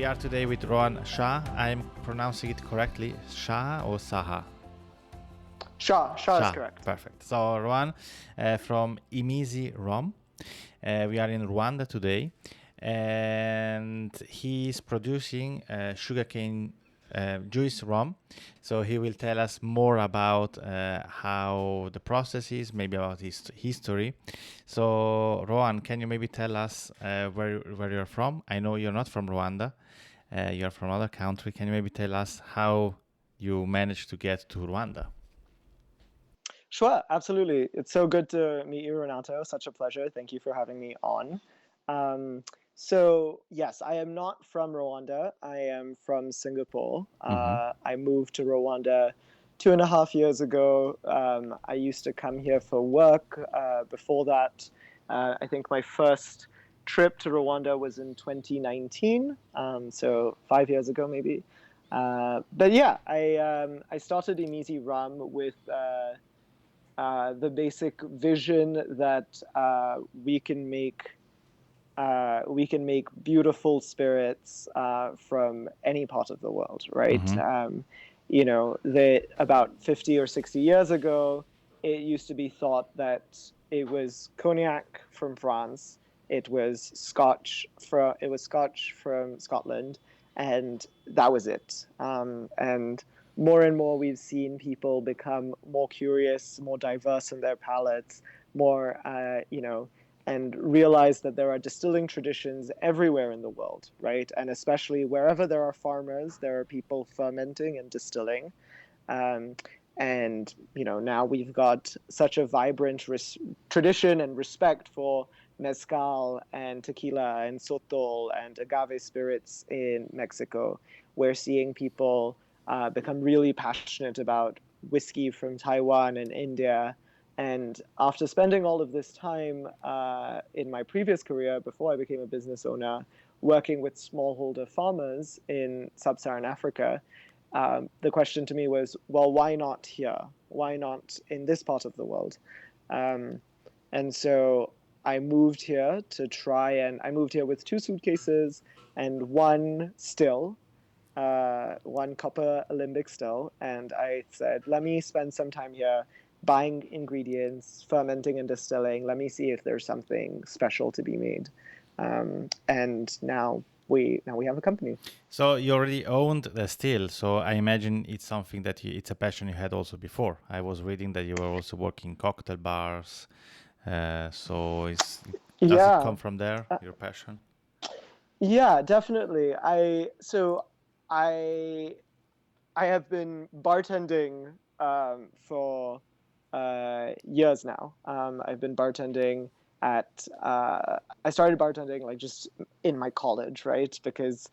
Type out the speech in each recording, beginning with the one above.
We are today with Rohan Shah. I'm pronouncing it correctly. Shah or Saha? Shah is correct. Perfect. So Rohan from Imizi Rum. We are in Rwanda today, and he's producing sugarcane juice rum. So he will tell us more about how the process is, maybe about his history. So Rohan, can you maybe tell us where you're from? I know you're not from Rwanda. You're from another country. Can you maybe tell us how you managed to get to Rwanda? Sure, absolutely. It's so good to meet you, Renato. Such a pleasure. Thank you for having me on. So, yes, I am not from Rwanda. I am from Singapore. I moved to Rwanda 2.5 years ago. I used to come here for work. Before that, I think my first trip to Rwanda was in 2019, so 5 years ago maybe. But yeah, I started Imizi Rum with the basic vision that we can make beautiful spirits from any part of the world, right? About 50 or 60 years ago, it used to be thought that it was cognac from France, it was Scotch from Scotland, and that was it. And more and more, we've seen people become more curious, more diverse in their palates, more, and realize that there are distilling traditions everywhere in the world, right? And especially wherever there are farmers, there are people fermenting and distilling. And now we've got such a vibrant tradition and respect for mezcal and tequila and sotol and agave spirits in Mexico. We're seeing people become really passionate about whiskey from Taiwan and India. And after spending all of this time in my previous career, before I became a business owner, working with smallholder farmers in sub-Saharan Africa, the question to me was, well, why not here? Why not in this part of the world? And so I moved here I moved here with 2 suitcases and one still, one copper alembic still. And I said, let me spend some time here buying ingredients, fermenting and distilling. Let me see if there's something special to be made. And now we have a company. So you already owned the still. So I imagine it's something that it's a passion you had also before. I was reading that you were also working in cocktail bars. Does it come from there, your passion? Yeah, definitely. I have been bartending for years now. I've been bartending I started bartending like just in my college, right? Because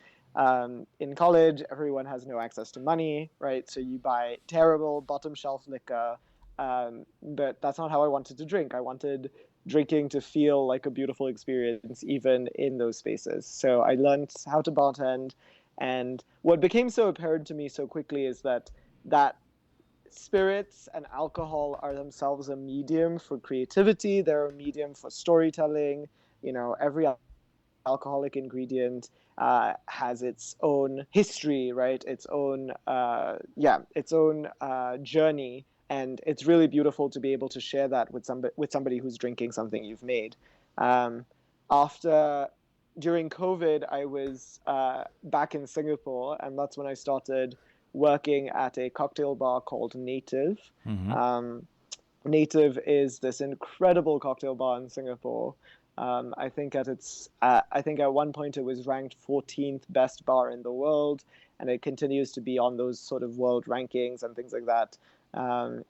in college, everyone has no access to money, right? So you buy terrible bottom shelf liquor. But that's not how I wanted to drink. I wanted drinking to feel like a beautiful experience, even in those spaces. So I learned how to bartend. And what became so apparent to me so quickly is that spirits and alcohol are themselves a medium for creativity. They're a medium for storytelling. Every alcoholic ingredient has its own history, right? Its own journey. And it's really beautiful to be able to share that with somebody who's drinking something you've made. During COVID, I was back in Singapore, and that's when I started working at a cocktail bar called Native. Native is this incredible cocktail bar in Singapore. I think at one point it was ranked 14th best bar in the world, and it continues to be on those sort of world rankings and things like that.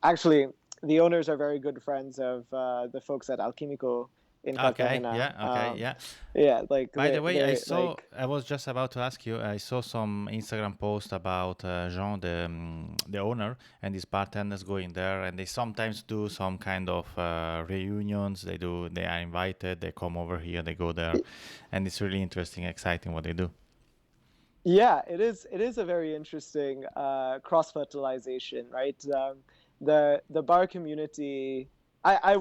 Actually, the owners are very good friends of the folks at Alquimico in Cartagena. Yeah. By the way, I was just about to ask you. I saw some Instagram post about Jean, the owner, and his bartenders going there, and they sometimes do some kind of reunions. They are invited. They come over here. They go there, and it's really interesting, exciting what they do. Yeah, it is. It is a very interesting cross-fertilization, right? The bar community. I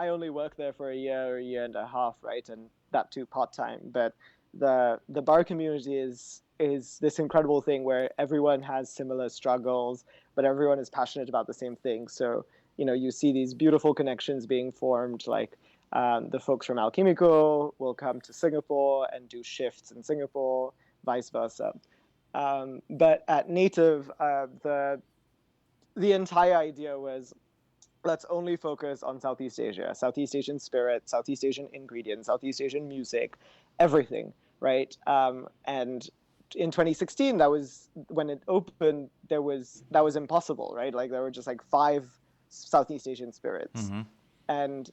only worked there for a year and a half, right? And that too part-time. But the bar community is this incredible thing where everyone has similar struggles, but everyone is passionate about the same thing. So, you see these beautiful connections being formed, like the folks from Alchemico will come to Singapore and do shifts in Singapore, vice versa. But at Native, the entire idea was, let's only focus on Southeast Asia, Southeast Asian spirit, Southeast Asian ingredients, Southeast Asian music, everything, right? And in 2016, that was when it opened. That was impossible, right? Like there were just like 5 Southeast Asian spirits. Mm-hmm. And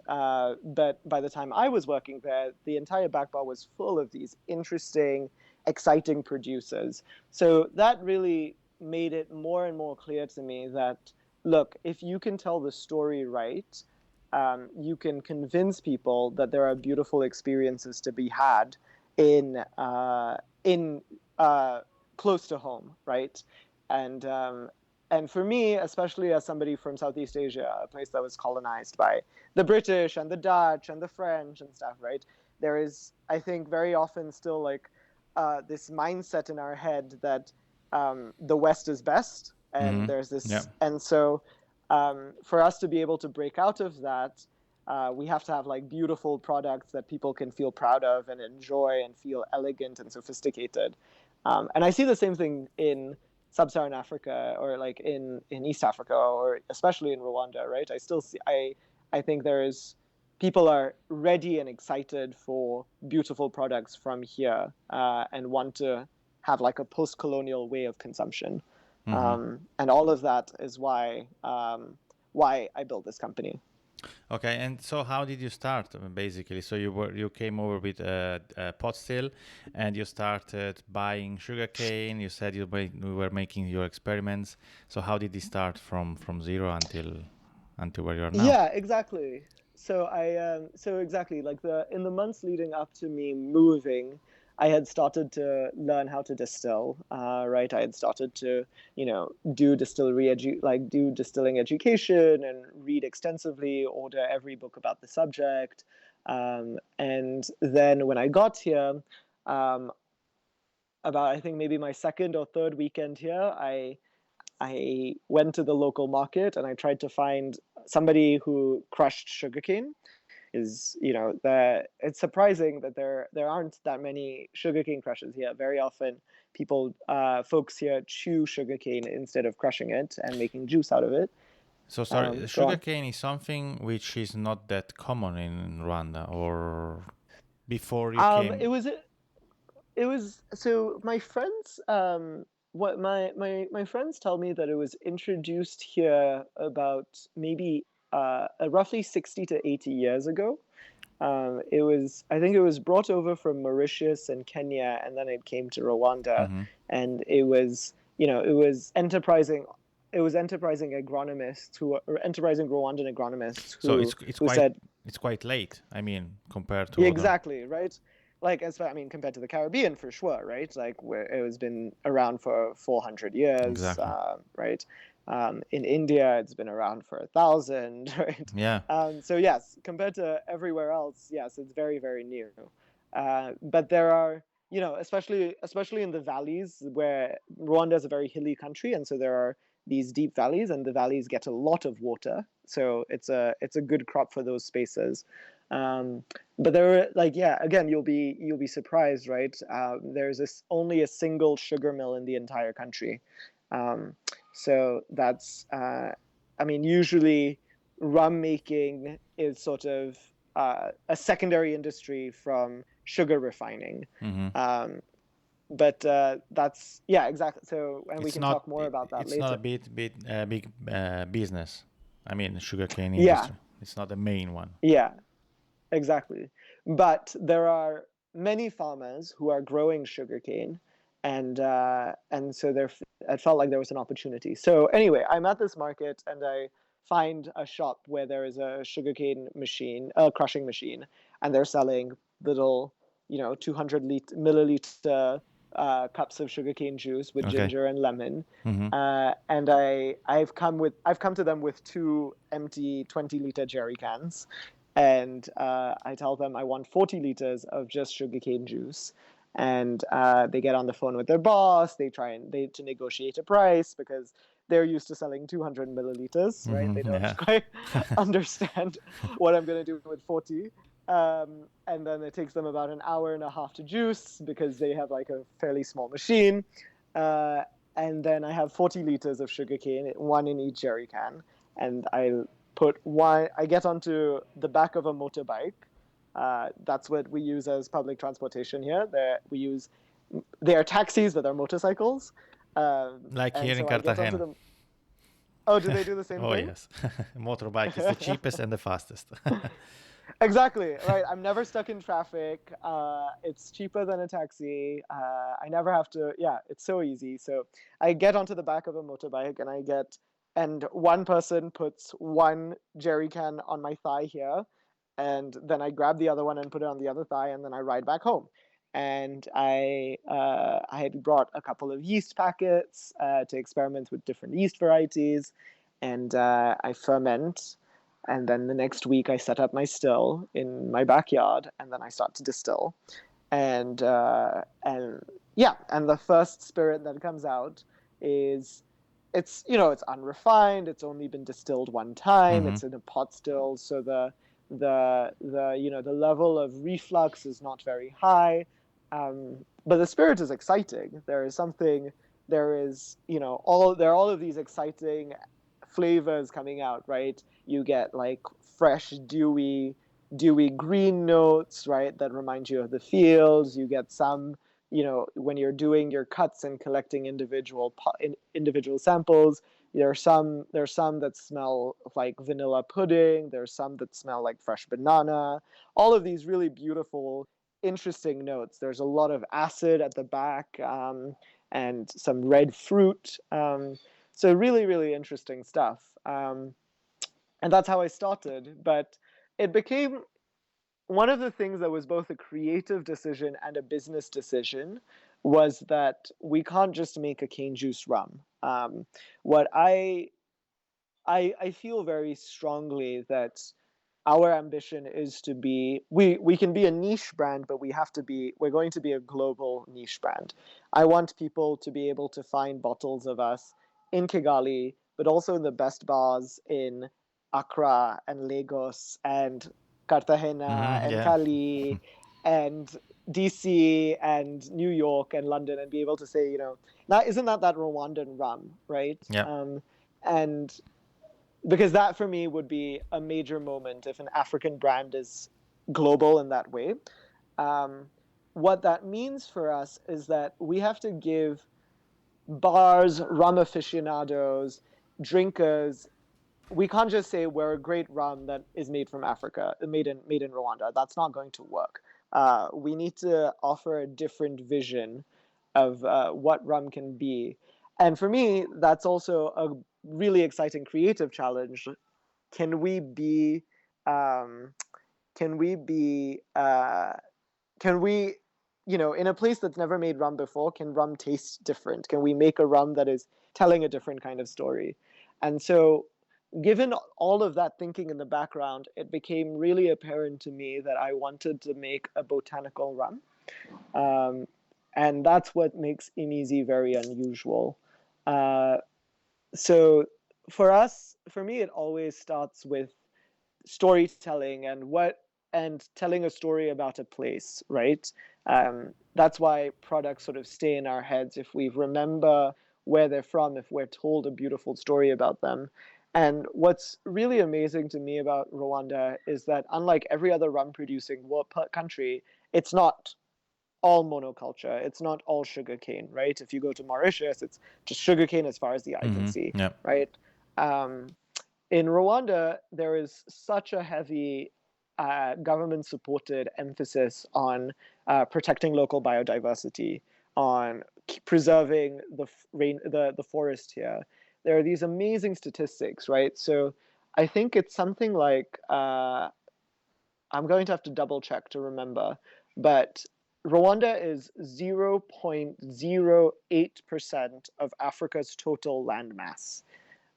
but by the time I was working there, the entire back bar was full of these interesting, exciting producers. So that really made it more and more clear to me that, look, if you can tell the story right, you can convince people that there are beautiful experiences to be had in close to home, right? And and for me, especially as somebody from Southeast Asia, a place that was colonized by the British and the Dutch and the French and stuff, right? There is, I think, very often still like this mindset in our head that the West is best, and Mm-hmm. there's Yeah. this, and so for us to be able to break out of that, we have to have like beautiful products that people can feel proud of and enjoy and feel elegant and sophisticated. And I see the same thing in sub-Saharan Africa, or like in East Africa, or especially in Rwanda, right? I still see, I think there is, people are ready and excited for beautiful products from here, and want to have like a post-colonial way of consumption. Mm-hmm. And all of that is why I built this company. Okay, and so how did you start basically? So you came over with a pot still, and you started buying sugarcane. You said you were making your experiments. So how did you start from zero until where you are now? Yeah, exactly. So exactly, like the in the months leading up to me moving, I had started to learn how to distill. Right, I had started to, do do distilling education and read extensively, order every book about the subject. And then when I got here, um, about, I think, maybe my second or third weekend here, I went to the local market and I tried to find somebody who crushed sugarcane. Is, it's surprising that there aren't that many sugarcane crushers here. Very often, folks here chew sugarcane instead of crushing it and making juice out of it. So sorry, Go on. sugarcane is something which is not that common in Rwanda, or before you It came. was so my friends, what my friends tell me that it was introduced here about maybe roughly 60 to 80 years ago. I think it was brought over from Mauritius and Kenya, and then it came to Rwanda, Mm-hmm. and it was, it was enterprising agronomists or enterprising Rwandan agronomists So who said, it's quite late. I mean, compared to yeah, other. exactly, right? Like, I mean, compared to the Caribbean, for sure, right? Like, where it has been around for 400 years, Exactly. right? In India, it's been around for 1,000, right? Yeah. So yes, compared to everywhere else, yes, it's very, very new. But there are, especially in the valleys, where Rwanda is a very hilly country, and so there are these deep valleys, and the valleys get a lot of water, so it's a good crop for those spaces. Um, but there were, like, yeah, again, you'll be surprised, right? There's only a single sugar mill in the entire country. Um, so that's, I mean, usually rum making is sort of a secondary industry from sugar refining. Mm-hmm. Um, but that's, yeah, exactly. So, and we It's can not. talk more about that It's not a later. big business. I mean, sugarcane Yeah, industry. It's not the main one. yeah, exactly. But there are many farmers who are growing sugarcane, and so it felt like there was an opportunity. So anyway, I'm at this market and I find a shop where there is a sugarcane machine, a crushing machine, and they're selling little, 200 milliliter cups of sugarcane juice with Okay. ginger and lemon. Mm-hmm. And I've come to them with 2 empty 20-liter jerry cans, and I tell them I want 40 liters of just sugarcane juice, and they get on the phone with their boss. They try to negotiate a price because they're used to selling 200 milliliters, right? They don't Yeah. quite understand what I'm going to do with 40. And then it takes them about an hour and a half to juice because they have like a fairly small machine. And then I have 40 liters of sugarcane, one in each jerry can. And I get onto the back of a motorbike. That's what we use as public transportation here. They are taxis, but they're motorcycles. Like And here in so I get onto Cartagena. them. Oh, do they do the same Oh, thing? yes. Motorbike is the cheapest and the fastest. Exactly, right. I'm never stuck in traffic. It's cheaper than a taxi. I never have to, yeah, it's so easy. So I get onto the back of a motorbike and one person puts one jerry can on my thigh here, and then I grab the other one and put it on the other thigh, and then I ride back home. And I had brought a couple of yeast packets to experiment with different yeast varieties, and I ferment. And then the next week, I set up my still in my backyard, and then I start to distill. And yeah, and the first spirit that comes out is it's unrefined. It's only been distilled one time. Mm-hmm. It's in a pot still, so the level of reflux is not very high. But the spirit is exciting. There is there are all of these exciting flavors coming out, right? You get like fresh, dewy green notes, right? That remind you of the fields. You get some, when you're doing your cuts and collecting individual samples. There's some that smell like vanilla pudding. There's some that smell like fresh banana. All of these really beautiful, interesting notes. There's a lot of acid at the back, and some red fruit. So really, really interesting stuff. And that's how I started. But it became one of the things that was both a creative decision and a business decision was that we can't just make a cane juice rum. What I feel very strongly that our ambition is to be we can be a niche brand, but we're going to be a global niche brand. I want people to be able to find bottles of us in Kigali, but also in the best bars in Accra and Lagos and Cartagena Mm-hmm. and Yeah. Cali and DC and New York and London, and be able to say, now isn't that Rwandan rum, right? Yeah. And because that for me would be a major moment if an African brand is global in that way. Um, what that means for us is that we have to give bars, rum aficionados, drinkers. We can't just say we're a great rum that is made from Africa, made in Rwanda. That's not going to work. We need to offer a different vision of what rum can be. And for me, that's also a really exciting creative challenge. Can we be, um, can we be, can we, in a place that's never made rum before, can rum taste different? Can we make a rum that is telling a different kind of story? And so, given all of that thinking in the background, it became really apparent to me that I wanted to make a botanical rum. Um, and that's what makes Imizi very unusual. Uh, so for me, it always starts with storytelling and telling a story about a place, right? That's why products sort of stay in our heads if we remember where they're from, if we're told a beautiful story about them. And what's really amazing to me about Rwanda is that unlike every other rum producing country, it's not all monoculture. It's not all sugarcane, right? If you go to Mauritius, it's just sugarcane as far as the eye can see, Mm-hmm. Yeah. right? Um, in Rwanda, there is such a heavy government-supported emphasis on protecting local biodiversity, on preserving the forest here. There are these amazing statistics, right? So I think it's something like I'm going to have to double check to remember, but Rwanda is 0.08% of Africa's total land mass.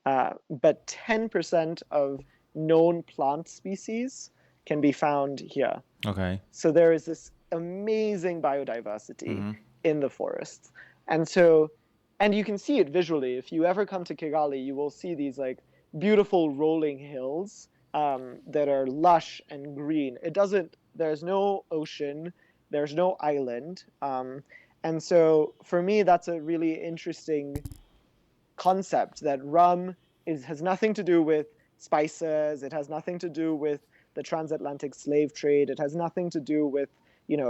But 10% of known plant species can be found here. Okay. So there is this amazing biodiversity Mm-hmm. in the forests. And so, and you can see it visually. If you ever come to Kigali, you will see these like beautiful rolling hills that are lush and green. It doesn't, there's no ocean, there's no island. And so for me, that's a really interesting concept that rum has nothing to do with spices. It has nothing to do with the transatlantic slave trade. It has nothing to do with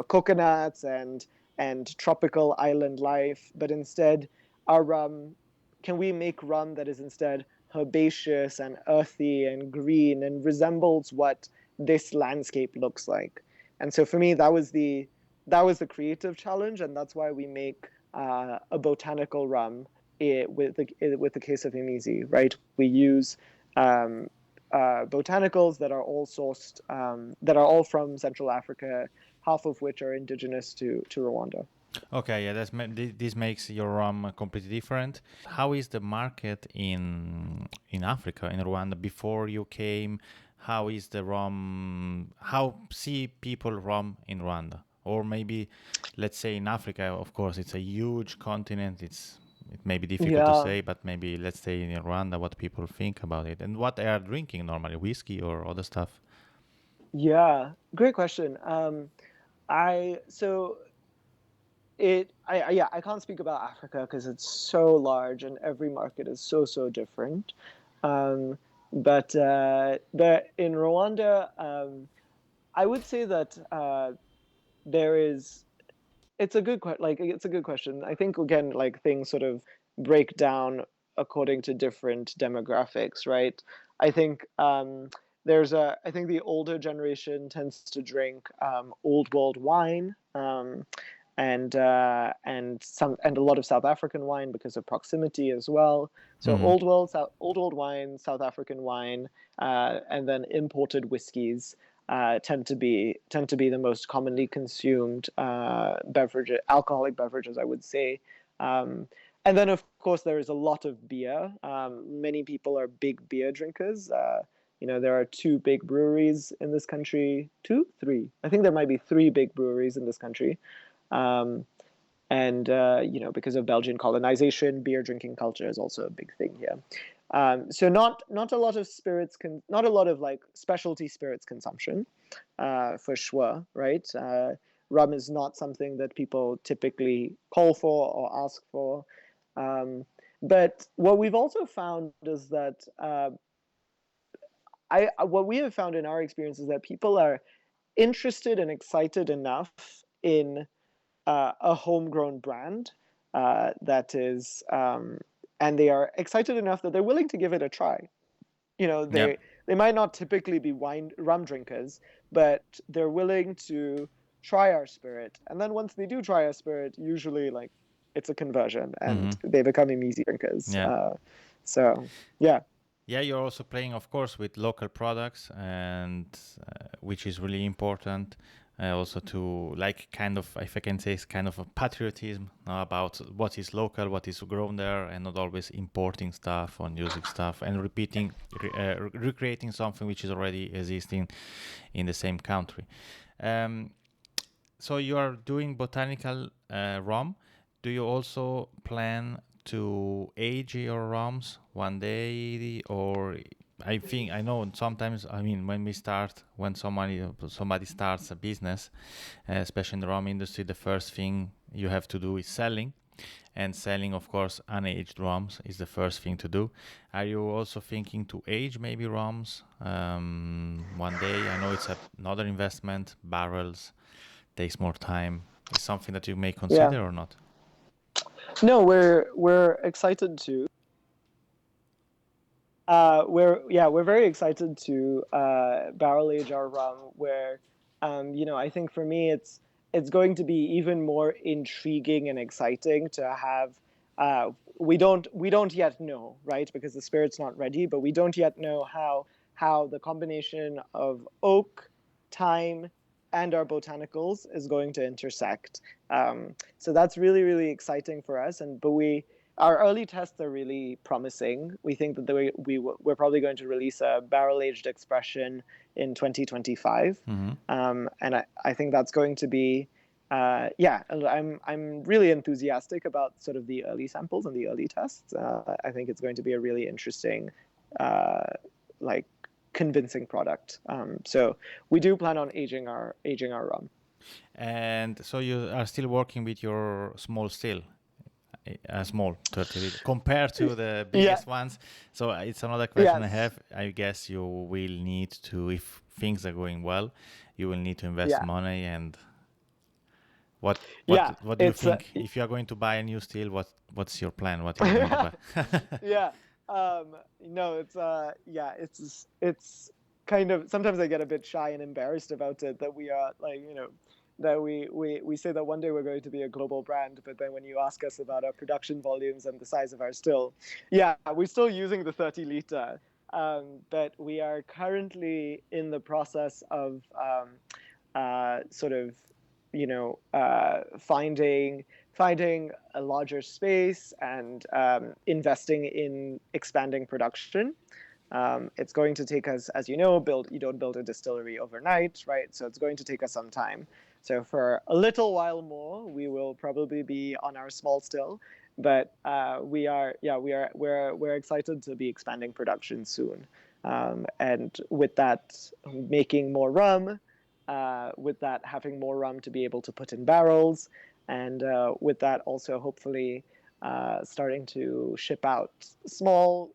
coconuts and tropical island life. But instead, our rum, can we make rum that is instead herbaceous and earthy and green and resembles what this landscape looks like? And so for me, that was the creative challenge, and that's why we make a botanical rum with the case of Imizi, right? We use um, botanicals that are all sourced, that are all from Central Africa, half of which are indigenous to Rwanda. Okay, yeah, this makes your rum completely different. How is the market in Africa, in Rwanda, before you came? How is the rum? How see people rum in Rwanda? Or maybe, let's say in Africa, of course, it's a huge continent. It may be difficult to Yeah, say, but maybe let's say in Rwanda, what people think about it and what they are drinking normally, whiskey or other stuff. yeah, great question. I so it yeah, I can't speak about Africa because it's so large and every market is so different. Um, but in Rwanda, I would say that there is it's a good question. I think again, like things sort of break down according to different demographics, right? I think I think the older generation tends to drink old world wine, and a lot of South African wine because of proximity as well. So Mm. old world wine, South African wine, and then imported whiskies tend to be the most commonly consumed alcoholic beverages, I would say. Um, and then, of course, there is a lot of beer. Many people are big beer drinkers. There are two big breweries in this country. Two, three. I think there might be three big breweries in this country. Um, and because of Belgian colonization, beer drinking culture is also a big thing here. So not a lot of not a lot of like specialty spirits consumption, for sure, right? Rum is not something that people typically call for or ask for. Um, but what we've also found is that what we have found in our experience is that people are interested and excited enough in a homegrown brand that is, and they are excited enough that they're willing to give it a try. Yep. They might not typically be rum drinkers, but they're willing to try our spirit. And then once they do try our spirit, usually like it's a conversion Mm-hmm. and they become easy drinkers. Yeah. So yeah, Yeah, you're also playing, of course, with local products, and which is really important. Also, to like kind of, if I can say, it's kind of a patriotism about what is local, what is grown there, and not always importing stuff or using stuff and recreating something which is already existing in the same country. Um, so you are doing botanical rum. Do you also plan to age your rums one day, or I think I know sometimes. I mean, when somebody starts a business, especially in the rum industry, the first thing you have to do is selling, and selling, of course, unaged rums is the first thing to do. Are you also thinking to age maybe rums one day? I know it's another investment, barrels takes more time. Is something that you may yeah. consider or not? No, we're excited to. We're very excited to barrel age our rum. Where, I think for me it's going to be even more intriguing and exciting to have. We don't yet know, right? Because the spirit's not ready, but we don't yet know how the combination of oak, thyme, and our botanicals is going to intersect. So that's really really exciting for us. And but we our early tests are really promising. We think that we're probably going to release a barrel-aged expression in 2025. And I think that's going to be, I'm really enthusiastic about sort of the early samples and the early tests. I think it's going to be a really interesting, like convincing product. So we do plan on aging our rum. And so you are still working with your small still, a small 30 liter compared to the Yeah. biggest ones. So it's another question I Yes. have. I guess you will need to, if things are going well, you will need to invest Yeah. money. And what Yeah. do you think if you are going to buy a new steel? What's your plan? What are you going to buy? Yeah. No, it's kind of, sometimes I get a bit shy and embarrassed about it, that we are like, that we say that one day we're going to be a global brand, but then when you ask us about our production volumes and the size of our still, we're still using the 30 liter. But we are currently in the process of sort of, finding a larger space and investing in expanding production. It's going to take us, as you know, you don't build a distillery overnight, right? So it's going to take us some time. So for a little while more, we will probably be on our small still, but we're excited to be expanding production soon. And with that, making more rum, with that, having more rum to be able to put in barrels, and with that also hopefully starting to ship out small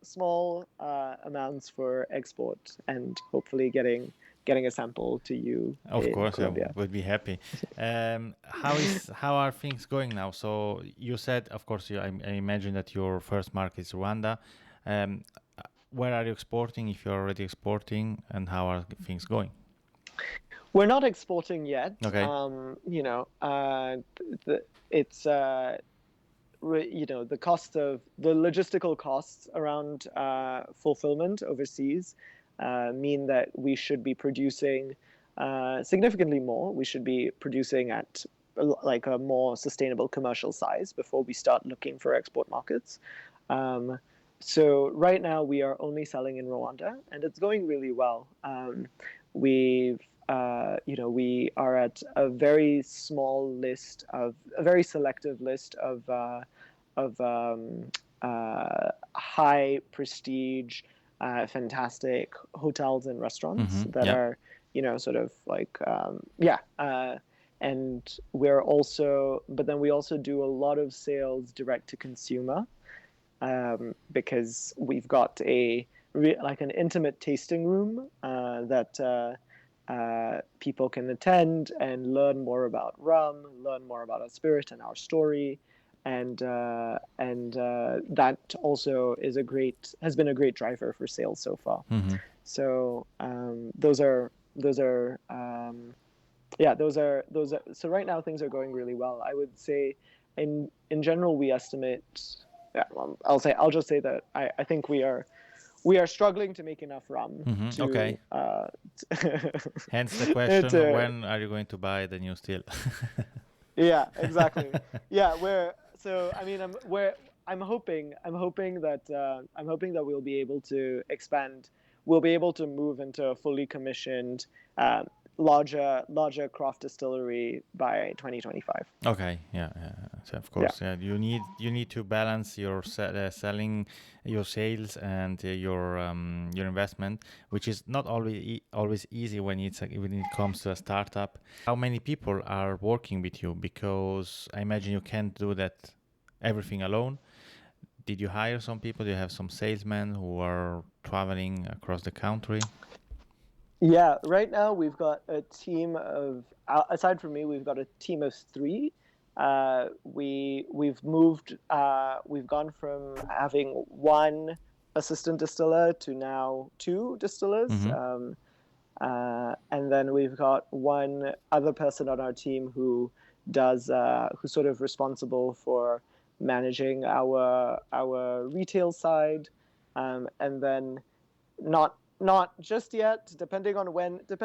amounts for export, and hopefully getting a sample to you Of in course, I Colombia. would be happy. How are things going now? So you said, of course, I imagine that your first market is Rwanda. Um, where are you exporting? If you're already exporting, and how are things going? We're not exporting yet. Okay. It's the logistical costs around fulfillment overseas mean that we should be producing significantly more. We should be producing at like a more sustainable commercial size before we start looking for export markets. So right now we are only selling in Rwanda, and it's going really well. We are at a very selective list of high prestige, fantastic hotels and restaurants that Yeah. are, sort of like, and but then we also do a lot of sales direct to consumer, because we've got like an intimate tasting room that people can attend and learn more about rum, learn more about our spirit and our story, and that also has been a great driver for sales so far. So so right now things are going really well. I would say in general we estimate, I'll just say that I think we are struggling to make enough rum to Okay. Hence the question: to, when are you going to buy the new still? yeah, exactly. Yeah, I'm hoping that we'll be able to expand. We'll be able to move into a fully commissioned, larger craft distillery by 2025. Okay, yeah. So of course, you need to balance your selling, your sales, and your investment, which is not always easy when it comes to a startup. How many people are working with you? Because I imagine you can't do that everything alone. Did you hire some people? Do you have some salesmen who are traveling across the country? Yeah, right now we've got a team of, aside from me, we've got a team of 3. We've gone from having 1 assistant distiller to now 2 distillers. And then we've got 1 other person on our team who's sort of responsible for managing our retail side, and then not just yet, depending on when this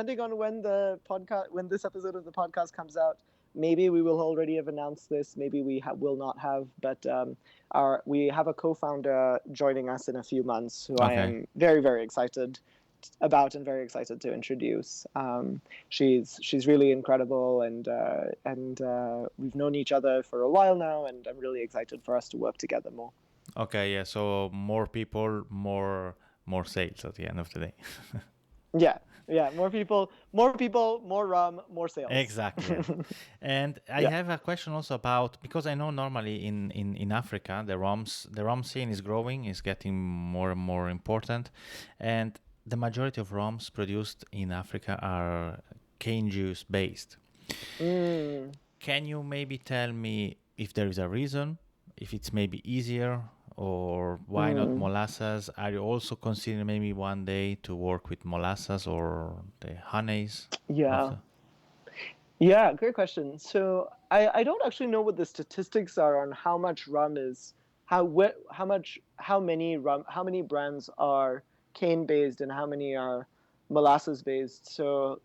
episode of the podcast comes out, maybe we will already have announced this, maybe we will not have, but we have a co-founder joining us in a few months who I Okay. am very, very excited about and very excited to introduce. She's really incredible, and we've known each other for a while now, and I'm really excited for us to work together more. Okay, yeah. So more people, more sales at the end of the day. Yeah, yeah, more people, more rum, more sales. Exactly, yes. And I Yeah. have a question also about, because I know normally in Africa the rum scene is growing, is getting more and more important, and the majority of rums produced in Africa are cane juice based. Mm, Can you maybe tell me if there is a reason, if it's maybe easier, or why not mm. molasses? Are you also considering maybe one day to work with molasses or the honeys of Yeah. the? Yeah, great question. So I don't actually know what the statistics are on how much rum is how much how many brands are cane based and how many are molasses based. So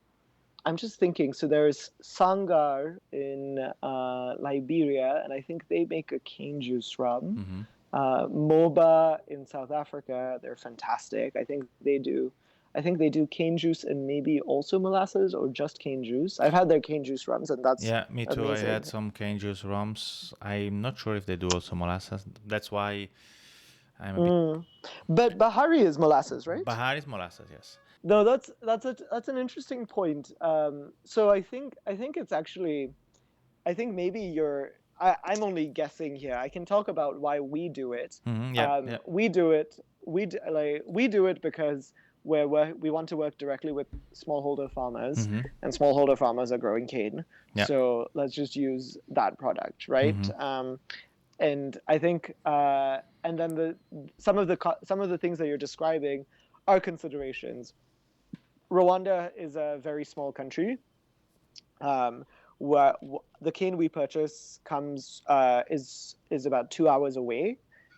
I'm just thinking. So there's Sangar in Liberia, and I think they make a cane juice rum. Mm-hmm. Moba in South Africa, they're fantastic. I think they do cane juice and maybe also molasses or just cane juice. I've had their cane juice rums, and that's Yeah, me too. I had amazing. some cane juice rums. I'm not sure if they do also molasses. That's why I'm a bit. Mm. But Bahari is molasses, right? Bahar is molasses, yes. No, that's an interesting point. So I think it's actually I think maybe I'm only guessing here. I can talk about why we do it. Mm-hmm. Yeah, yeah. We do it. We do it because we want to work directly with smallholder farmers, Mm-hmm. and smallholder farmers are growing cane. Yeah. So let's just use that product, right? Mm-hmm. And I think, and then some of the things that you're describing are considerations. Rwanda is a very small country. Um, where the cane we purchase comes is about 2 hours away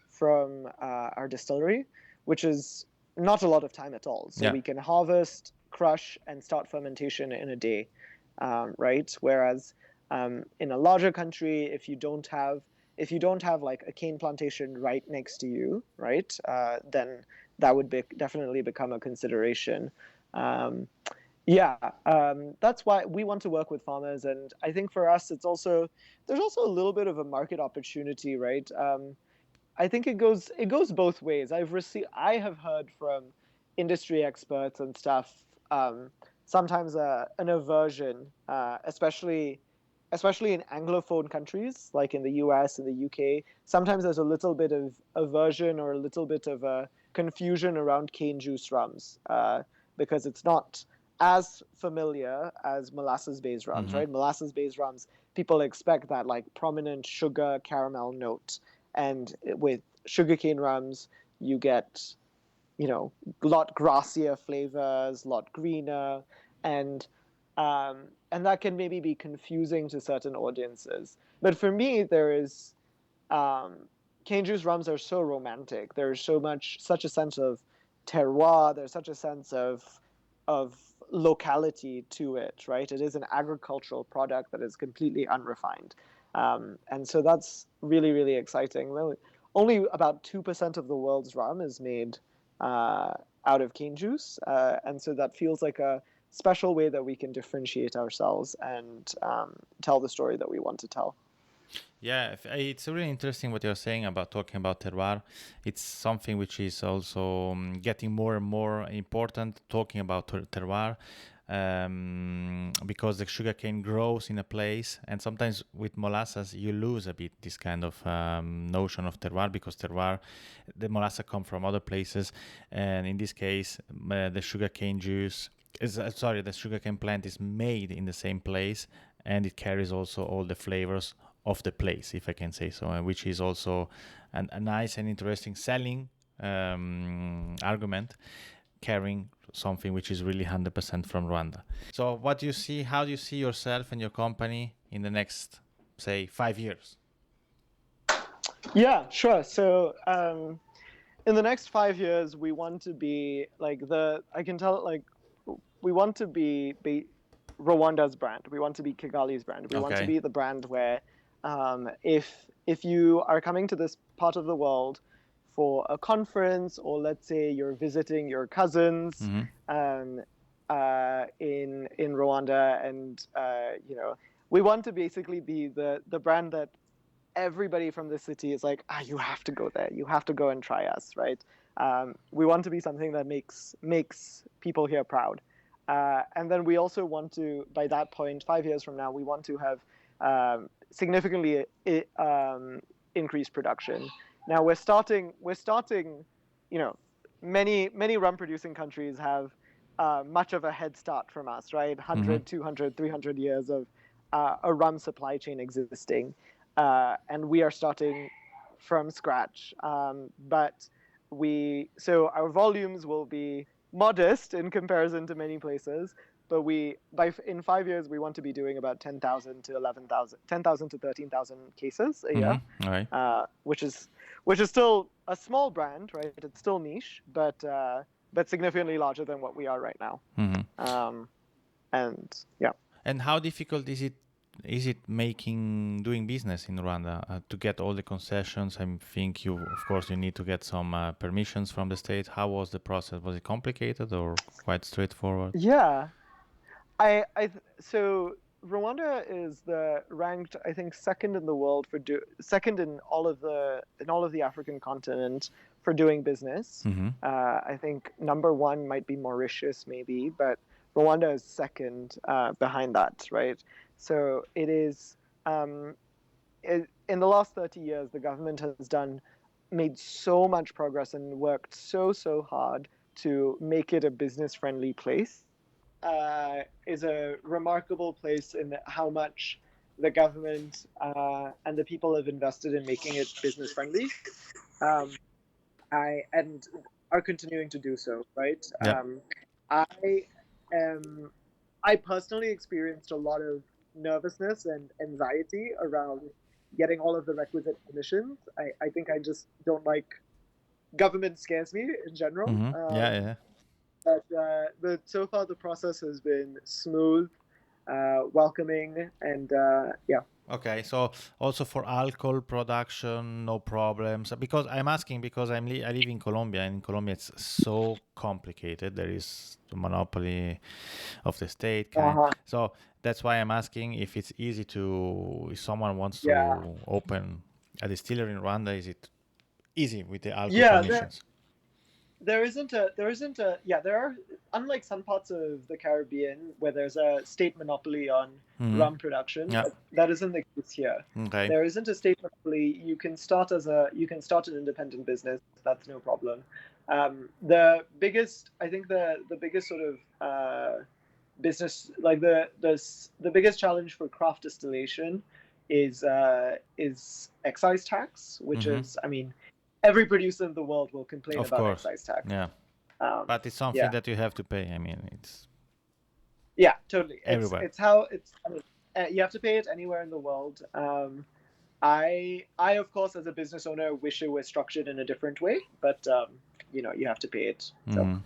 from our distillery, which is not a lot of time at all. So Yeah. we can harvest, crush, and start fermentation in a day, right? Whereas in a larger country, if you don't have like a cane plantation right next to you, right, then that would definitely become a consideration. Um, yeah, that's why we want to work with farmers, and I think for us, there's also a little bit of a market opportunity, right? I think it goes both ways. I have heard from industry experts and stuff, sometimes an aversion, especially in anglophone countries like in the US and the UK. Sometimes there's a little bit of aversion or a little bit of a confusion around cane juice rums, because it's not as familiar as molasses based rums, Mm-hmm. right? Molasses based rums, people expect that like prominent sugar caramel note, and with sugarcane rums, you get, you know, a lot grassier flavors, a lot greener, and and that can maybe be confusing to certain audiences. But for me, there is um, cane juice rums are so romantic. There's such a sense of terroir. There's such a sense of locality to it, right? It is an agricultural product that is completely unrefined, and so that's really really exciting. Only about 2% of the world's rum is made uh, out of cane juice, and so that feels like a special way that we can differentiate ourselves and tell the story that we want to tell. Yeah, it's really interesting what you're saying about talking about terroir. It's something which is also getting more and more important, talking about terroir, because the sugarcane grows in a place, and sometimes with molasses you lose a bit this kind of notion of terroir, because terroir, the molasses come from other places, and in this case, the sugarcane juice is sorry, the sugarcane plant is made in the same place, and it carries also all the flavors of the place, if I can say so, which is also a nice and interesting selling argument, carrying something which is really 100% from Rwanda. So, what do you see? How do you see yourself and your company in the next, say, 5 years? Yeah, sure. So in the next 5 years, we want to be like I can tell like we want to be Rwanda's brand. We want to be Kigali's brand. We want to Okay. be the brand where if you are coming to this part of the world for a conference, or let's say you're visiting your cousins in Rwanda, and we want to basically be the brand that everybody from the city is like, you have to go there. You have to go and try us, right? We want to be something that makes people here proud. And then we also want to, by that point, 5 years from now, we want to have significantly increased production. Now we're starting, many rum producing countries have much of a head start from us, right? 100, 200, 300 years of a rum supply chain existing. And we are starting from scratch. So our volumes will be modest in comparison to many places, but in 5 years we want to be doing about 10,000 to 11,000, 10,000 to 13,000 cases a year, All right. which is still a small brand, right? It's still niche, but significantly larger than what we are right now. And yeah. And how difficult is it doing business in Rwanda to get all the concessions? I think of course you need to get some permissions from the state. How was the process? Was it complicated or quite straightforward? Yeah, so Rwanda is ranked, I think, second in the world second in all of the African continent for doing business. I think number one might be Mauritius, maybe, but Rwanda is second behind that, right? So it is. In the last 30 years, the government has made so much progress and worked so hard to make it a business-friendly place. Is a remarkable place in how much the government and the people have invested in making it business friendly, and are continuing to do so. Right. Yeah. I personally experienced a lot of nervousness and anxiety around getting all of the requisite permissions. I think I just don't like government. Scares me in general. Yeah. But so far the process has been smooth, welcoming, and yeah. Okay, so also for alcohol production, no problems. Because I'm asking because I live in Colombia, and in Colombia it's so complicated. There is the monopoly of the state kind. So that's why I'm asking if it's easy if someone wants to open a distillery in Rwanda, is it easy with the alcohol permissions? There are, unlike some parts of the Caribbean where there's a state monopoly on rum production, that isn't the case here. Okay. There isn't a state monopoly. You can start an independent business. That's no problem. The biggest sort of business, like the biggest challenge for craft distillation is excise tax, which is, I mean, every producer in the world will complain about excise tax. Yeah. But it's something that you have to pay. I mean, it's. Yeah, totally. Everywhere. You have to pay it anywhere in the world. I of course, as a business owner, wish it was structured in a different way, but you have to pay it. So.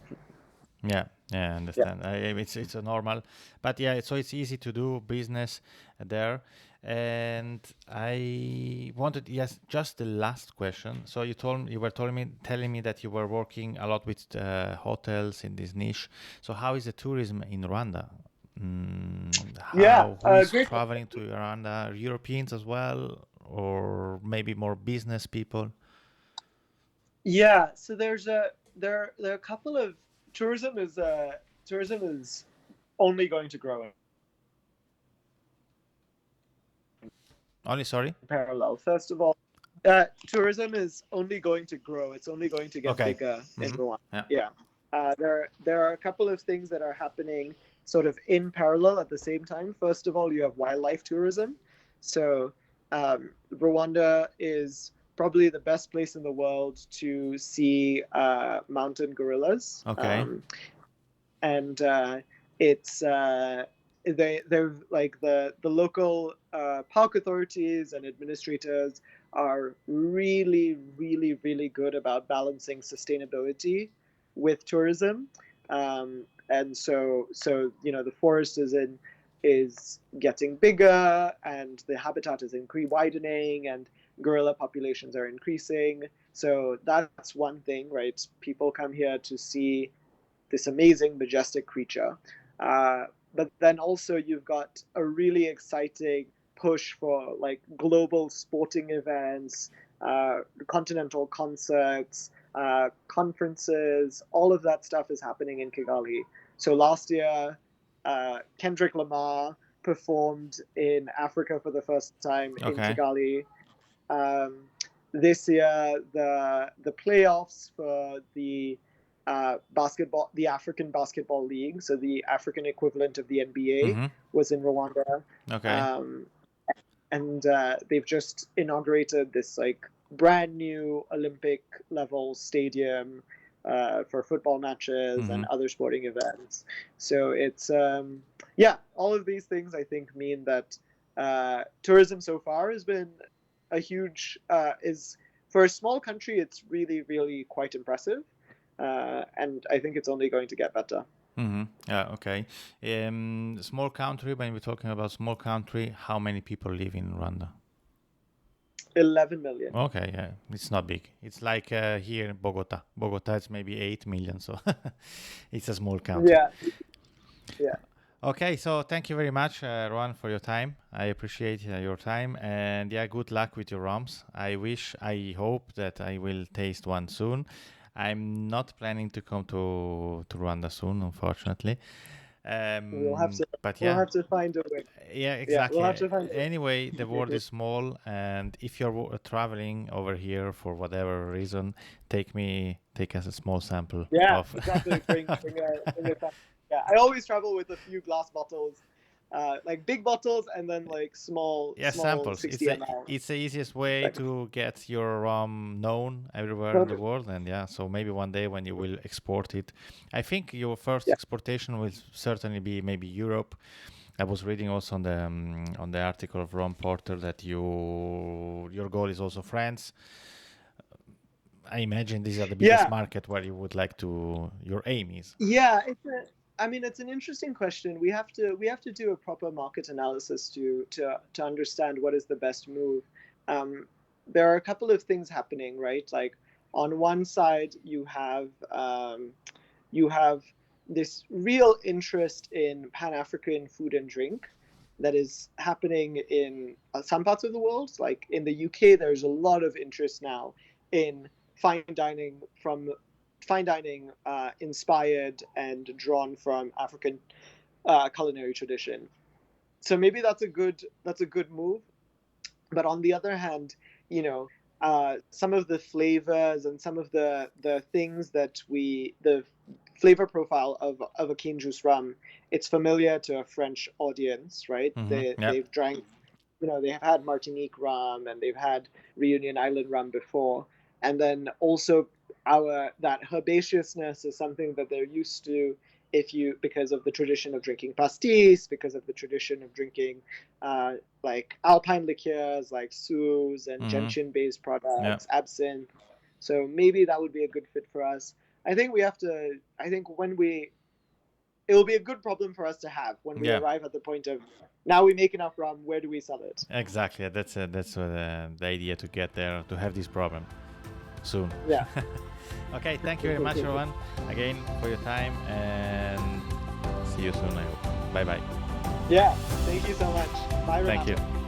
Yeah, I understand. Yeah. It's a normal, but yeah, so it's easy to do business there. And I wanted, just the last question. So you were telling me that you were working a lot with hotels in this niche. So how is the tourism in Rwanda? Who is traveling to Rwanda? Europeans as well, or maybe more business people? Yeah, so there are a couple of tourism is only going to grow. Only, sorry? Parallel. First of all, tourism is only going to grow. It's only going to get bigger in Rwanda. Yeah. There are a couple of things that are happening sort of in parallel at the same time. First of all, you have wildlife tourism. So Rwanda is probably the best place in the world to see mountain gorillas. Okay. And it's they're like the local park authorities and administrators are really, really, really good about balancing sustainability with tourism. And so the forest is in is getting bigger and the habitat is widening and gorilla populations are increasing. So that's one thing, right? People come here to see this amazing, majestic creature. But then also you've got a really exciting push for like global sporting events, continental concerts, conferences. All of that stuff is happening in Kigali. So last year, Kendrick Lamar performed in Africa for the first time in Okay. Kigali. Um, this year, the playoffs for the the African Basketball League, so the African equivalent of the NBA, Mm-hmm. was in Rwanda. Okay. Um, and they've just inaugurated this like brand new Olympic level stadium for football matches Mm-hmm. and other sporting events. So it's yeah, all of these things I think mean that tourism so far has been a huge is for a small country it's really quite impressive, and I think it's only going to get better. Mm-hmm. Yeah, okay. Small country, when we're talking about small country, how many people live in Rwanda? 11 million. Okay, yeah, it's not big. It's like here in Bogota. Bogota is maybe 8 million, so it's a small country. Yeah, yeah. Okay, so thank you very much, Rohan, for your time. I appreciate your time, and yeah, good luck with your rums. I hope that I will taste one soon. I'm not planning to come to Rwanda soon, unfortunately. We'll have to But we'll yeah, have to find a way. yeah, Yeah, we'll exactly. have to find a way. Anyway, the world is small, and if you're traveling over here for whatever reason, take us a small sample Yeah, of. exactly. Bring a yeah. I always travel with a few glass bottles, like big bottles, and then like Yeah, small samples. 60 ml. It's the easiest way Like, to get your rum known everywhere in the world, and yeah, so maybe one day when you will export it, I think your first yeah, exportation will certainly be maybe Europe. I was reading also on the article of Ron Porter that your goal is also France. I imagine these are the biggest yeah, market where you would like to. Your aim is. yeah. I mean, it's an interesting question. We have to do a proper market analysis to understand what is the best move. Um, there are a couple of things happening, right? Like on one side, you have this real interest in Pan African food and drink that is happening in some parts of the world. Like in the UK, there's a lot of interest now in fine dining inspired and drawn from African culinary tradition. So maybe that's a good move. But on the other hand, you know, some of the flavors and some of the things that the flavor profile of a cane juice rum, it's familiar to a French audience, right? Mm-hmm. They Yep. they've drank, they have had Martinique rum and they've had Reunion Island rum before, and then also our that herbaceousness is something that they're used to if you because of the tradition of drinking pastis, because of the tradition of drinking like alpine liqueurs like Suze and Mm-hmm. gentian-based Yeah. products, absinthe. So maybe that would be a good fit for us. I think we have to. I think it will be a good problem for us to have when we Yeah. arrive at the point of now we make enough rum. Where do we sell it? Exactly. That's the idea to get there to have this problem soon. Yeah. Okay. Thank you very much, everyone, again for your time, and see you soon. I hope. Bye bye. Yeah. Thank you so much. Bye, Thank Renato. you.